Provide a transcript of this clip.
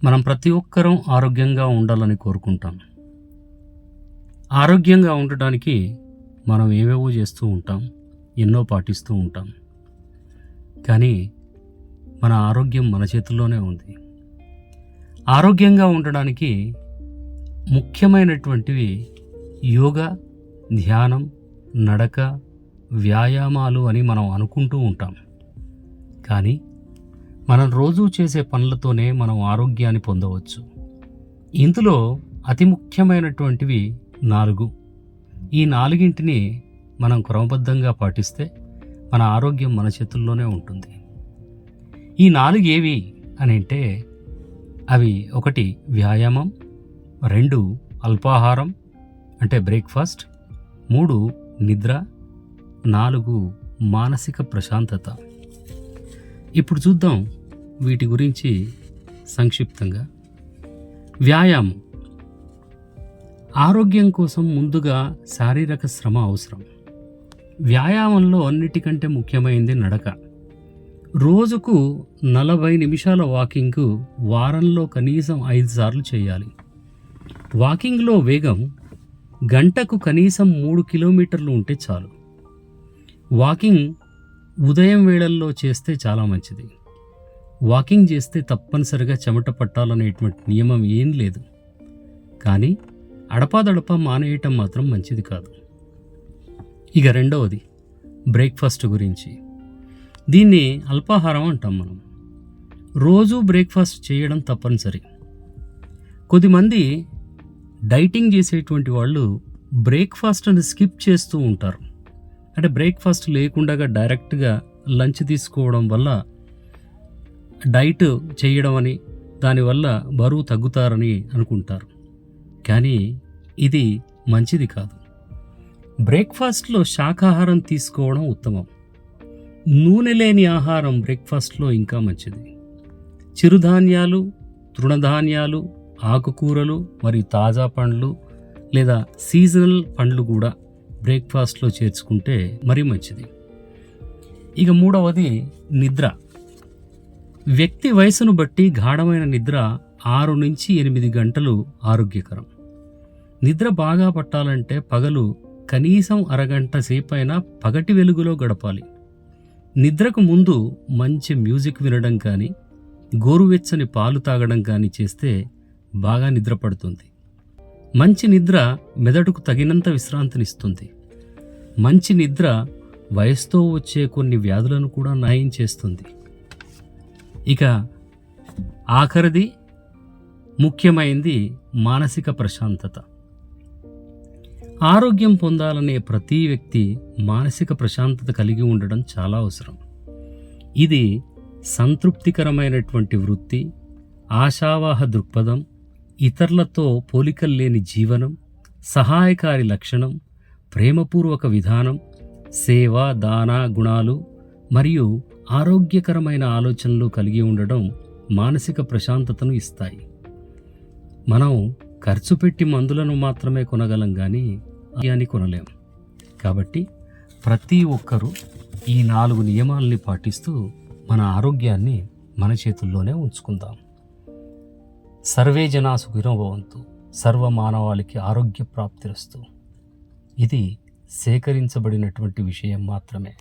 మనం ప్రతి ఒక్కరం ఆరోగ్యంగా ఉండాలని కోరుకుంటాం. ఆరోగ్యంగా ఉండటానికి మనం ఏవేవో చేస్తూ ఉంటాం, ఎన్నో పాటిస్తూ ఉంటాం. కానీ మన ఆరోగ్యం మన చేతుల్లోనే ఉంది. ఆరోగ్యంగా ఉండడానికి ముఖ్యమైనటువంటివి యోగా, ధ్యానం, నడక, వ్యాయామాలు అని మనం అనుకుంటూ ఉంటాం. కానీ మనం రోజూ చేసే పనులతోనే మనం ఆరోగ్యాన్ని పొందవచ్చు. ఇందులో అతి ముఖ్యమైనటువంటివి 4. ఈ 4ంటిని మనం క్రమబద్ధంగా పాటిస్తే మన ఆరోగ్యం మన చేతుల్లోనే ఉంటుంది. ఈ 4 ఏవి అని అంటే అవి 1 వ్యాయామం, 2 అల్పాహారం అంటే బ్రేక్ఫాస్ట్, 3 నిద్ర, 4 మానసిక ప్రశాంతత. ఇప్పుడు చూద్దాం వీటి గురించి సంక్షిప్తంగా. వ్యాయామం. ఆరోగ్యం కోసం ముందుగా శారీరక శ్రమ అవసరం. వ్యాయామంలో అన్నిటికంటే ముఖ్యమైనది నడక. రోజుకు 40 నిమిషాల వాకింగ్ వారంలో కనీసం 5 సార్లు చేయాలి. వాకింగ్లో వేగం గంటకు కనీసం 3 కిలోమీటర్లు ఉంటే చాలు. వాకింగ్ ఉదయం వేళల్లో చేస్తే చాలా మంచిది. వాకింగ్ చేస్తే తప్పనిసరిగా చెమట పట్టాలనేటువంటి నియమం ఏం లేదు. కానీ అడపాదడపా మానేయటం మాత్రం మంచిది కాదు. ఇక 2వది బ్రేక్ఫాస్ట్ గురించి. దీన్ని అల్పాహారం అంటాం మనం. రోజూ బ్రేక్ఫాస్ట్ చేయడం తప్పనిసరి. కొద్దిమంది డైటింగ్ చేసేటువంటి వాళ్ళు బ్రేక్ఫాస్ట్ని స్కిప్ చేస్తూ ఉంటారు. అంటే బ్రేక్ఫాస్ట్ లేకుండా డైరెక్ట్గా లంచ్ తీసుకోవడం వల్ల డైట్ చేయడం అని, దానివల్ల బరువు తగ్గుతారని అనుకుంటారు. కానీ ఇది మంచిది కాదు. బ్రేక్ఫాస్ట్లో శాకాహారం తీసుకోవడం ఉత్తమం. నూనె లేని ఆహారం బ్రేక్ఫాస్ట్లో ఇంకా మంచిది. చిరుధాన్యాలు, తృణధాన్యాలు, ఆకుకూరలు మరియు తాజా పండ్లు లేదా సీజనల్ పండ్లు కూడా బ్రేక్ఫాస్ట్లో చేర్చుకుంటే మరీ మంచిది. ఇక 3వది నిద్ర. వ్యక్తి వయసును బట్టి గాఢమైన నిద్ర 6 నుంచి 8 గంటలు ఆరోగ్యకరం. నిద్ర బాగా పట్టాలంటే పగలు కనీసం అరగంట సేపైనా పగటి వెలుగులో గడపాలి. నిద్రకు ముందు మంచి మ్యూజిక్ వినడం కానీ, గోరువెచ్చని పాలు తాగడం కానీ చేస్తే బాగా నిద్ర పడుతుంది. మంచి నిద్ర మెదడుకు తగినంత విశ్రాంతినిస్తుంది. మంచి నిద్ర వయసుతో వచ్చే కొన్ని వ్యాధులను కూడా నయం చేస్తుంది. ఇక ఆఖరిది ముఖ్యమైనది మానసిక ప్రశాంతత. ఆరోగ్యం పొందాలనే ప్రతి వ్యక్తి మానసిక ప్రశాంతత కలిగి ఉండడం చాలా అవసరం. ఇది సంతృప్తికరమైనటువంటి వృత్తి, ఆశావాహ దృక్పథం, ఇతరులతో పోలికలు లేని జీవనం, సహాయకారి లక్షణం, ప్రేమపూర్వక విధానం, సేవ, దాన గుణాలు మరియు ఆరోగ్యకరమైన ఆలోచనలు కలిగి ఉండడం మానసిక ప్రశాంతతను ఇస్తాయి. మనం ఖర్చు పెట్టి మందులను మాత్రమే కొనగలం కానీ ఆరోగ్యాన్ని కొనలేం. కాబట్టి ప్రతి ఒక్కరూ ఈ 4 నియమాలని పాటిస్తూ మన ఆరోగ్యాన్ని మన చేతుల్లోనే ఉంచుకుందాం. సర్వే జనా సుఖినో భవంతు. సర్వ మానవాళికి ఆరోగ్య ప్రాప్తిరస్తు. ఇది సేకరించబడినటువంటి విషయం మాత్రమే.